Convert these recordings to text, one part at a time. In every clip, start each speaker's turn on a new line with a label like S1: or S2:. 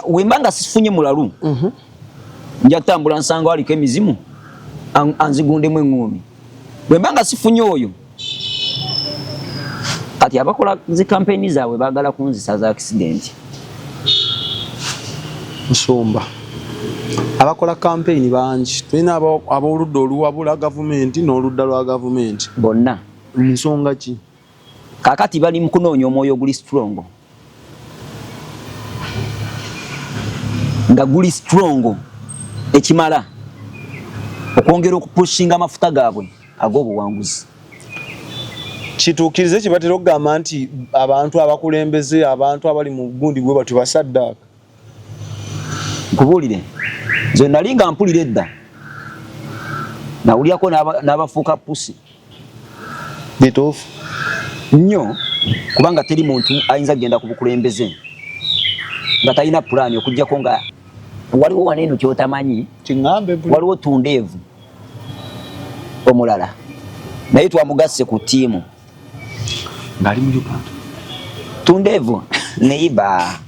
S1: Wembanga sifunye mulalu. Nja tambula nsanga waliko emizimu anzigundemu engumi. Wembanga sifunye oyo. Kati abakola zi campaign zaabwe bagala kunzisa za accident.
S2: Nsomba. Abakola campaign banji. Tulina aboludda oluwabula government n'oludda lwa government.
S1: Bonna.
S2: Nsonga ki?
S1: Kakati bali mukunoonya omwoyo guli strong. Nga guli strong ekimala okwongera okupushinga amafuta gaabwe ag'obuwanguzi.
S2: Kituukirize kibatera okugamba nti abantu abakulembeze abantu abali mu gundi gwe bati basaddaaka.
S1: Nkubuulire nze nali nga mpulira edda nawulyako n'abafuuka pusi
S2: bituufu
S1: nnyo kubanga teri muntu ayinza kugenda ku bukulembeze nga talina pulaani okuggyako nga waliwo waneeno kyotamanyi waliwo tundeevu omulala naye twamugasse ku ttiimu
S2: ng'ali mu Uganda.
S1: Tundeevu neiba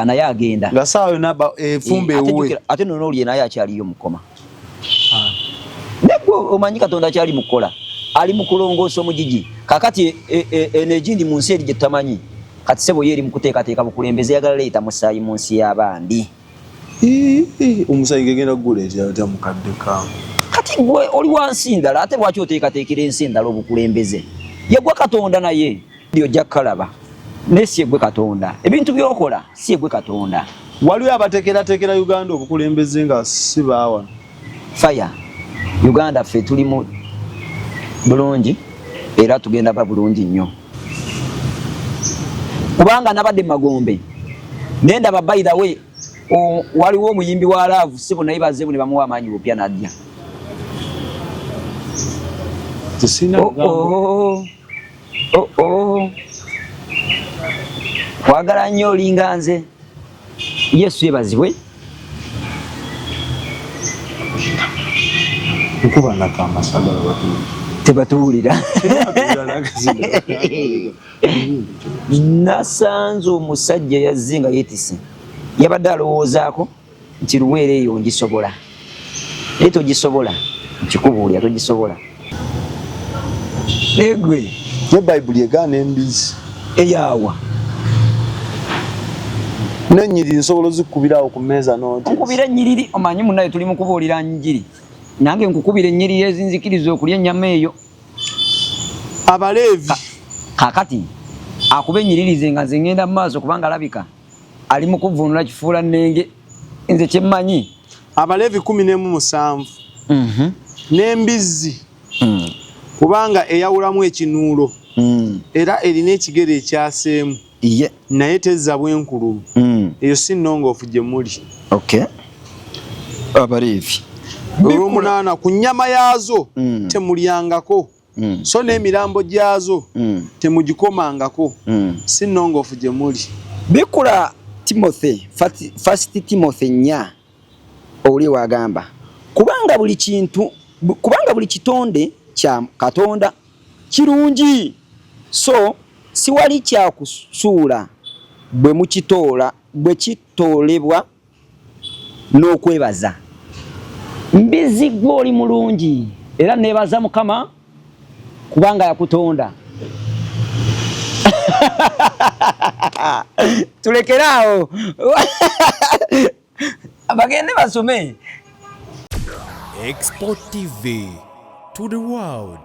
S1: naye agenda
S2: nga saawa yonna efumba ewuwe
S1: ate nonoolye naye akyaliyo mukoma negwe omanyi Katonda akyali mukola ali mukulongoosa omugigi kakati enegindi mu nsi eri gye tutamanyi kati sebo ye eri mukuteekateeka bukulembeze yagala leeta musaayi mu nsi y'abandi.
S2: Omusaayi gegenda guleetera mukadde kamu
S1: kati gwe oli wansi ndala ate lwaki oteekateekera ensi endala obukulembeze yegwe Katonda naye ojja kalaba naye si yegwe Katonda ebintu byokola si yegwe Katonda.
S2: Waliwo abateekerateekera Uganda obukulembeze nga si baawa
S1: fire Uganda ffe tulimu bulungi era tugenda ba bulungi nnyo kubanga nabadde Magombe nenda ba by the way waliwo omuyimbi wa laavu sibo naye bazeebu ne bamuwa amaanyi bupya nadya kwagala nnyo olinga nze Yesu yebazibwe
S2: nkuba nakamasagala batu
S1: tebatuwulira nasanze omusajja yazzenga yetise yabadde alowoozaako nti luweere eyo ngisobola naye togisobola nkikubuulya togisobola egwe
S2: ye Bayibuli egaana embizi
S1: eyaawa
S2: n'ennyiriri nsobola zikubirawo ku mmeeza n'oti
S1: nkubira ennyiriri omanyi munnaye tuli mu kubuulira njiri nange nkukubira ennyiriri ezinzikiriza okulya ennyama eyo.
S2: Abaleevi
S1: kakati akuba ennyiririze nga nze ngenda mu maaso kubanga alabika ali mu kuvvuunula kifuula nnenge nze kyemmanyi.
S2: Abaleevi 17 n'embizzi kubanga eyawulamu ekinuulo era erina ekigere ekyaseemu naye tezza bwenkulu eyo si nnongoofu gye muli.
S1: Abaleevi
S2: olw'omunaana ku nnyama yaazo temulyangako so n'emirambo gyazo temugikomangako si nnongoofu gye muli.
S1: Bikula Timothy First Timothy 4 oli wagamba kubanga buli kitonde kya Katonda kirungi so si wali kya kusuula bwe kitoolebwa n'okwebaza. Mbizigwa oli mulungi era nebaza Mukama kubanga yakutonda. Tulekeraawo abagende basome.
S3: Export TV to the world.